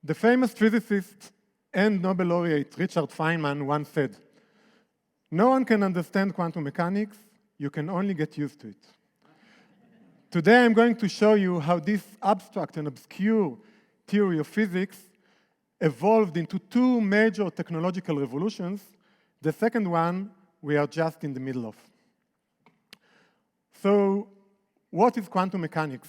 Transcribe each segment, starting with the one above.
The famous physicist and Nobel laureate Richard Feynman once said, "No one can understand quantum mechanics, you can only get used to it." Today I'm going to show you how this abstract and obscure theory of physics evolved into two major technological revolutions. The second one we are just in the middle of. So, what is quantum mechanics?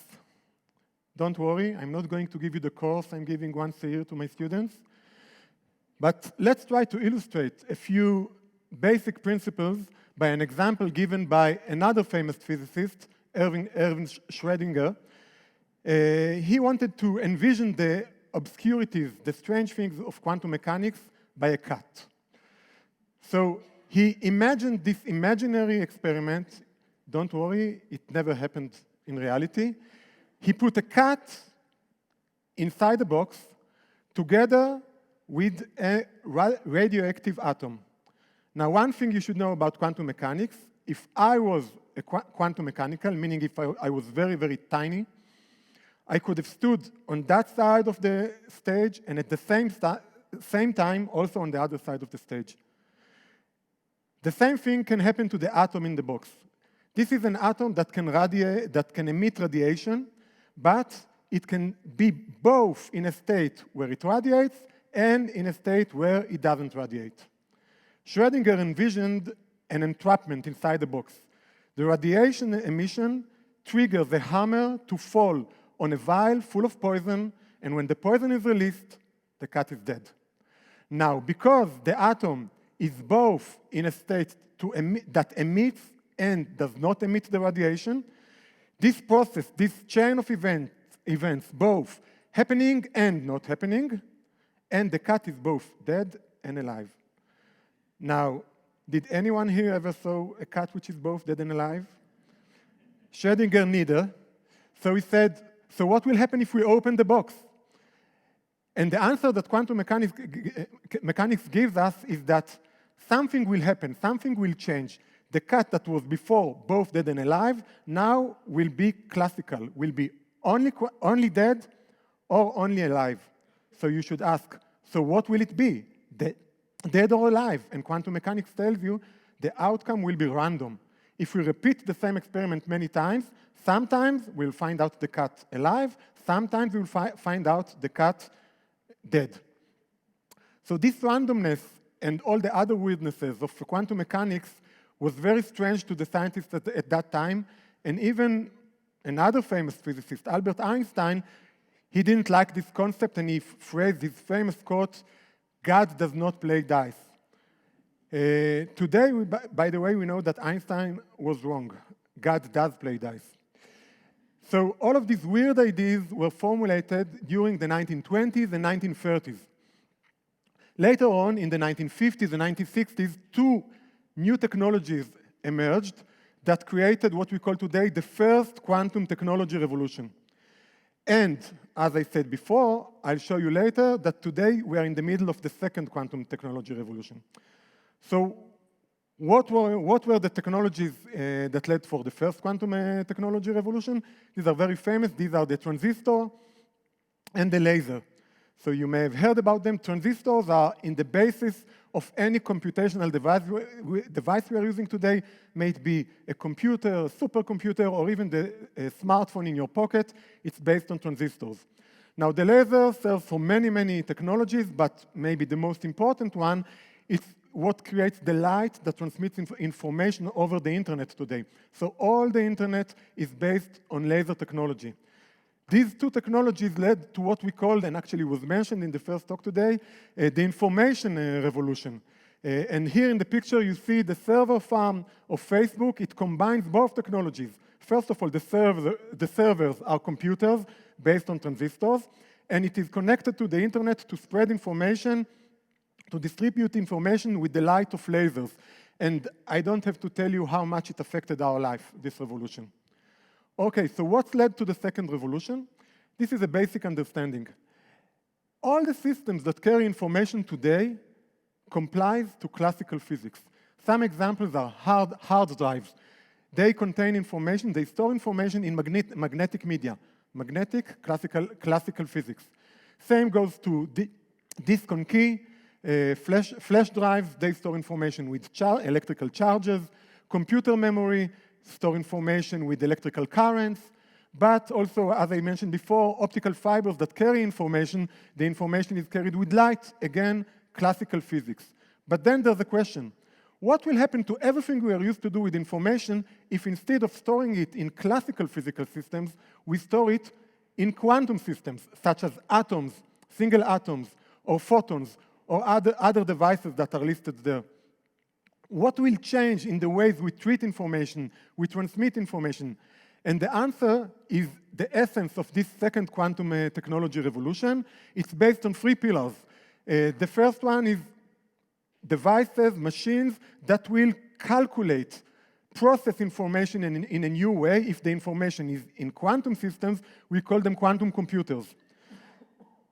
Don't worry, I'm not going to give you the course I'm giving once a year to my students. But let's try to illustrate a few basic principles by an example given by another famous physicist, Erwin Schrödinger. He wanted to envision the obscurities, the strange things of quantum mechanics by a cat. So he imagined this imaginary experiment. Don't worry, it never happened in reality. He put a cat inside a box together with a radioactive atom. Now, one thing you should know about quantum mechanics, if I was a quantum mechanical, meaning if I was very, very tiny, I could have stood on that side of the stage and at the same time also on the other side of the stage. The same thing can happen to the atom in the box. This is an atom that can emit radiation, but it can be both in a state where it radiates and in a state where it doesn't radiate. Schrödinger envisioned an entrapment inside the box. The radiation emission triggers a hammer to fall on a vial full of poison, and when the poison is released, the cat is dead. Now, because the atom is both in a state that emits and does not emit the radiation, this process, this chain of events, both happening and not happening, and the cat is both dead and alive. Now, did anyone here ever saw a cat which is both dead and alive? Schrödinger neither. So he said, so what will happen if we open the box? And the answer that quantum mechanics gives us is that something will happen, something will change. The cat that was before both dead and alive now will be classical, will be only dead or only alive. So you should ask, so what will it be? Dead or alive? And quantum mechanics tells you the outcome will be random. If we repeat the same experiment many times, sometimes we'll find out the cat alive, sometimes we'll find out the cat dead. So this randomness and all the other weirdnesses of quantum mechanics was very strange to the scientists at that time, and even another famous physicist, Albert Einstein, he didn't like this concept, and he phrased his famous quote, "God does not play dice." Today, by the way, we know that Einstein was wrong. God does play dice. So all of these weird ideas were formulated during the 1920s and 1930s. Later on, in the 1950s and 1960s, two new technologies emerged that created what we call today the first quantum technology revolution. And, as I said before, I'll show you later that today we are in the middle of the second quantum technology revolution. So what were the technologies that led for the first quantum technology revolution? These are very famous. These are the transistor and the laser. So you may have heard about them. Transistors are in the basis of any computational device we are using today, may it be a computer, a supercomputer, or even the smartphone in your pocket. It's based on transistors. Now, the laser serves for many, many technologies, but maybe the most important one is what creates the light that transmits information over the internet today. So all the internet is based on laser technology. These two technologies led to what we called, and actually was mentioned in the first talk today, the information revolution. And here in the picture you see the server farm of Facebook. It combines both technologies. First of all, the servers are computers based on transistors, and it is connected to the internet to spread information, to distribute information with the light of lasers. And I don't have to tell you how much it affected our life, this revolution. Okay, so what's led to the second revolution? This is a basic understanding. All the systems that carry information today comply to classical physics. Some examples are hard drives. They contain information, they store information in magnetic media. Magnetic, classical physics. Same goes to disk on key, flash drives, they store information with electrical charges, computer memory, store information with electrical currents, but also, as I mentioned before, optical fibers that carry information, the information is carried with light, again, classical physics. But then there's a question. What will happen to everything we are used to do with information if instead of storing it in classical physical systems, we store it in quantum systems, such as atoms, single atoms, or photons, or other devices that are listed there? What will change in the ways we treat information, we transmit information? And the answer is the essence of this second quantum technology revolution. It's based on 3 pillars. The first one is devices, machines that will calculate, process information in a new way. If the information is in quantum systems, we call them quantum computers.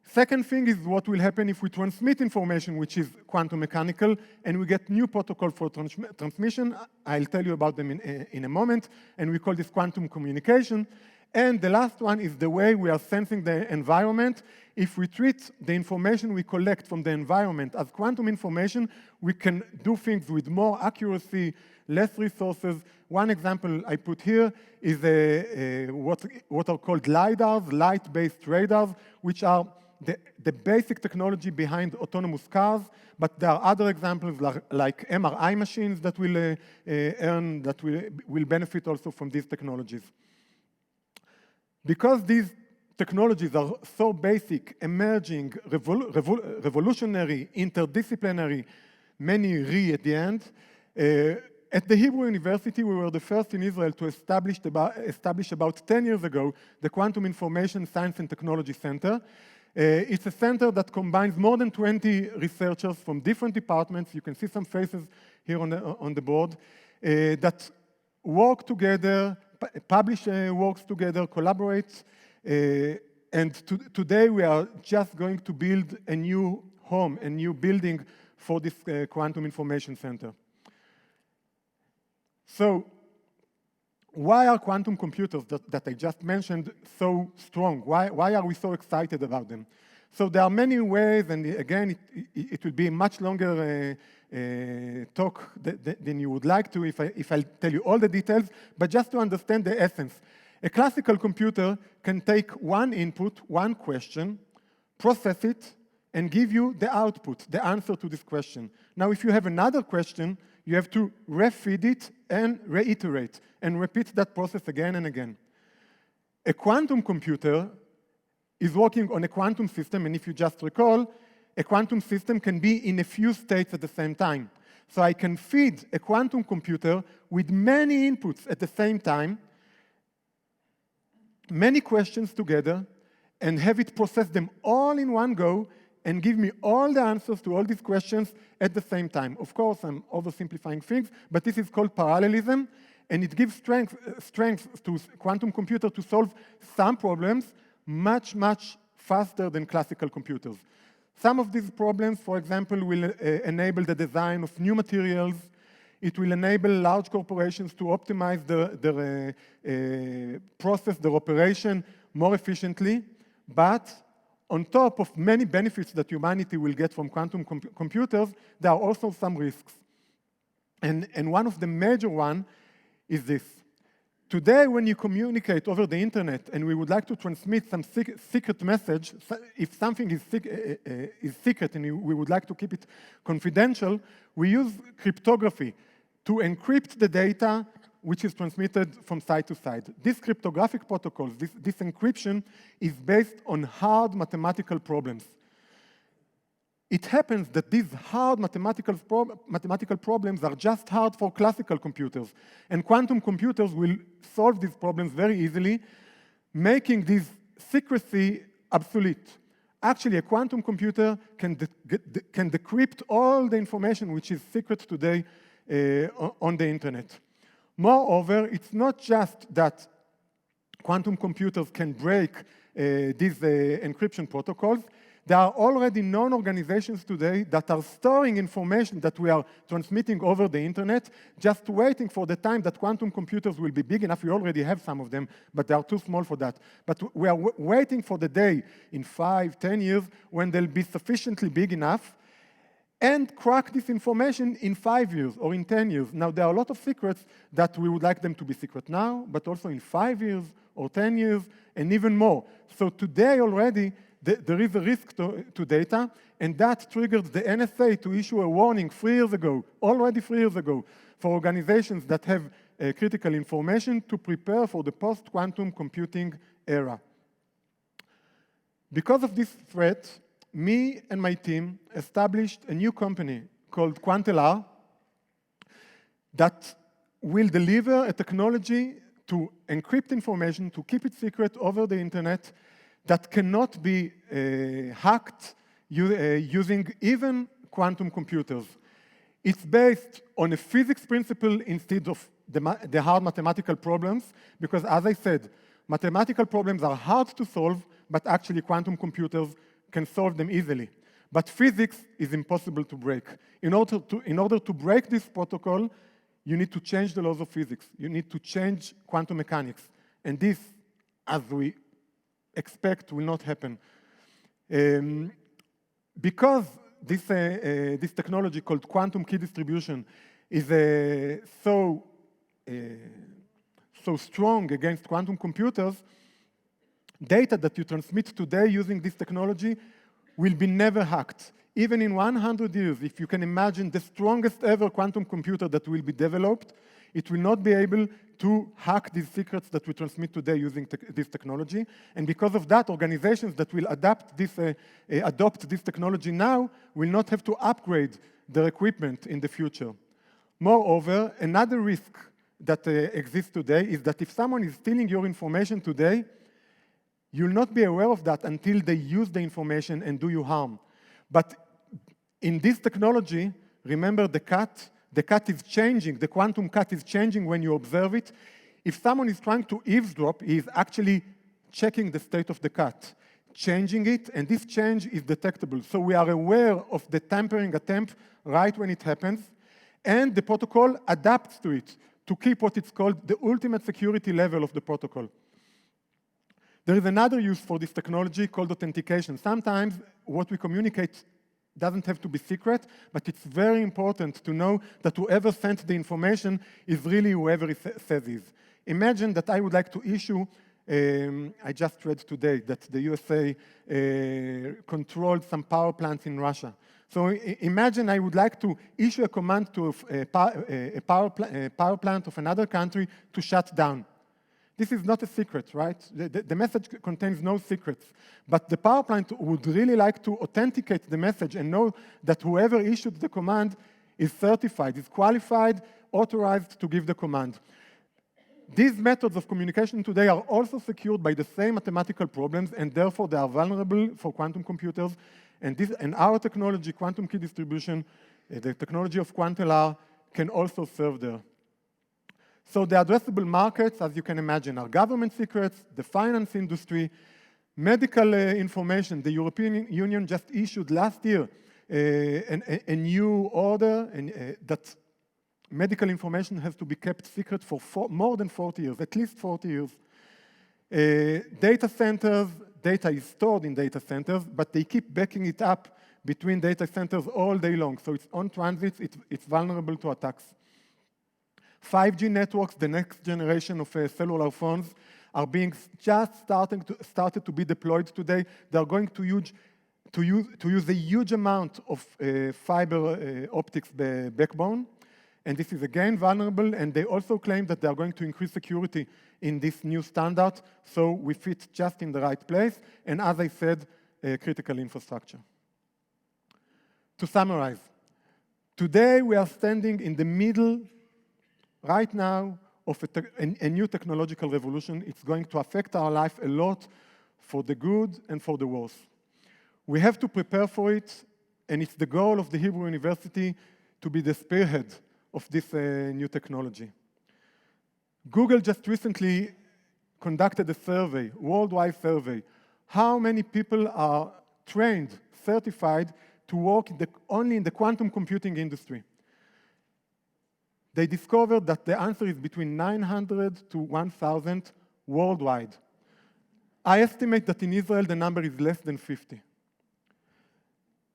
Second thing is what will happen if we transmit information, which is quantum mechanical, and we get new protocol for transmission. I'll tell you about them in a moment, and we call this quantum communication. And the last one is the way we are sensing the environment. If we treat the information we collect from the environment as quantum information, we can do things with more accuracy, less resources. One example I put here is what are called LiDARs, light-based radars, which are the basic technology behind autonomous cars, but there are other examples like MRI machines that will benefit also from these technologies. Because these technologies are so basic, emerging, revolutionary, interdisciplinary, many re at the end, at the Hebrew University, we were the first in Israel to establish about 10 years ago the Quantum Information Science and Technology Center. It's a center that combines more than 20 researchers from different departments. You can see some faces here on the board that work together, publish works together, collaborate. And today we are just going to build a new home, a new building for this Quantum Information Center. So, why are quantum computers that I just mentioned so strong? Why are we so excited about them? So there are many ways, and again, it will be a much longer talk than you would like to if I tell you all the details, but just to understand the essence. A classical computer can take one input, one question, process it, and give you the output, the answer to this question. Now, if you have another question, you have to refeed it and reiterate and repeat that process again and again. A quantum computer is working on a quantum system, and if you just recall, a quantum system can be in a few states at the same time. So I can feed a quantum computer with many inputs at the same time, many questions together, and have it process them all in one go and give me all the answers to all these questions at the same time. Of course, I'm oversimplifying things, but this is called parallelism, and it gives strength to quantum computer to solve some problems much, much faster than classical computers. Some of these problems, for example, will enable the design of new materials. It will enable large corporations to optimize their process, their operation more efficiently, but on top of many benefits that humanity will get from quantum computers, there are also some risks. And one of the major ones is this. Today, when you communicate over the internet and we would like to transmit some secret message, if something is secret and we would like to keep it confidential, we use cryptography to encrypt the data which is transmitted from side to side. These cryptographic protocols, this encryption, is based on hard mathematical problems. It happens that these hard mathematical problems are just hard for classical computers, and quantum computers will solve these problems very easily, making this secrecy obsolete. Actually, a quantum computer can decrypt all the information which is secret today on the internet. Moreover, it's not just that quantum computers can break these encryption protocols. There are already known organizations today that are storing information that we are transmitting over the internet, just waiting for the time that quantum computers will be big enough. We already have some of them, but they are too small for that. But we are waiting for the day in 5, 10 years when they'll be sufficiently big enough and crack this information in 5 years or in 10 years. Now, there are a lot of secrets that we would like them to be secret now, but also in 5 years or 10 years, and even more. So today already, there is a risk to data, and that triggered the NSA to issue a warning 3 years ago, already 3 years ago, for organizations that have critical information to prepare for the post-quantum computing era. Because of this threat, me and my team established a new company called QuantLR that will deliver a technology to encrypt information, to keep it secret over the internet, that cannot be hacked using even quantum computers. It's based on a physics principle instead of the hard mathematical problems, because as I said, mathematical problems are hard to solve, but actually quantum computers can solve them easily. But physics is impossible to break. In order to break this protocol, you need to change the laws of physics. You need to change quantum mechanics. And this, as we expect, will not happen. Because this technology called quantum key distribution is so strong against quantum computers, data that you transmit today using this technology will be never hacked. Even in 100 years, if you can imagine the strongest ever quantum computer that will be developed, it will not be able to hack these secrets that we transmit today using this technology. And because of that, organizations that will adopt this technology now will not have to upgrade their equipment in the future. Moreover, another risk that exists today is that if someone is stealing your information today, you'll not be aware of that until they use the information and do you harm. But in this technology, remember the cut is changing, the quantum cut is changing when you observe it. If someone is trying to eavesdrop, he is actually checking the state of the cut, changing it, and this change is detectable. So we are aware of the tampering attempt right when it happens, and the protocol adapts to it to keep what it's called the ultimate security level of the protocol. There is another use for this technology called authentication. Sometimes what we communicate doesn't have to be secret, but it's very important to know that whoever sent the information is really whoever it says is. Imagine that I would like to issue, I just read today that the USA controlled some power plants in Russia. So imagine I would like to issue a command to a power plant of another country to shut down. This is not a secret, right? The message contains no secrets. But the power plant would really like to authenticate the message and know that whoever issued the command is certified, is qualified, authorized to give the command. These methods of communication today are also secured by the same mathematical problems, and therefore they are vulnerable for quantum computers. And our technology, quantum key distribution, the technology of QuantLR, can also serve there. So the addressable markets, as you can imagine, are government secrets, the finance industry, medical information. The European Union just issued last year a new order that medical information has to be kept secret for more than 40 years, at least 40 years. Data centers, data is stored in data centers, but they keep backing it up between data centers all day long. So it's on transit, it's vulnerable to attacks. 5G networks, the next generation of cellular phones, are being just started to be deployed today. They are going to use a huge amount of fiber optics backbone, and this is again vulnerable. And they also claim that they are going to increase security in this new standard, so we fit just in the right place. And as I said, critical infrastructure. To summarize, today we are standing in the middle right now of a new technological revolution. It's going to affect our life a lot for the good and for the worse. We have to prepare for it, and it's the goal of the Hebrew University to be the spearhead of this new technology. Google just recently conducted a survey, worldwide survey. How many people are trained, certified to work only in the quantum computing industry. They discovered that the answer is between 900 to 1,000 worldwide. I estimate that in Israel the number is less than 50.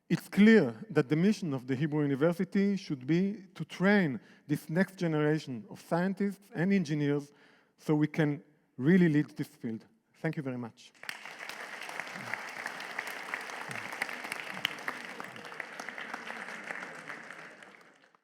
It's clear that the mission of the Hebrew University should be to train this next generation of scientists and engineers so we can really lead this field. Thank you very much.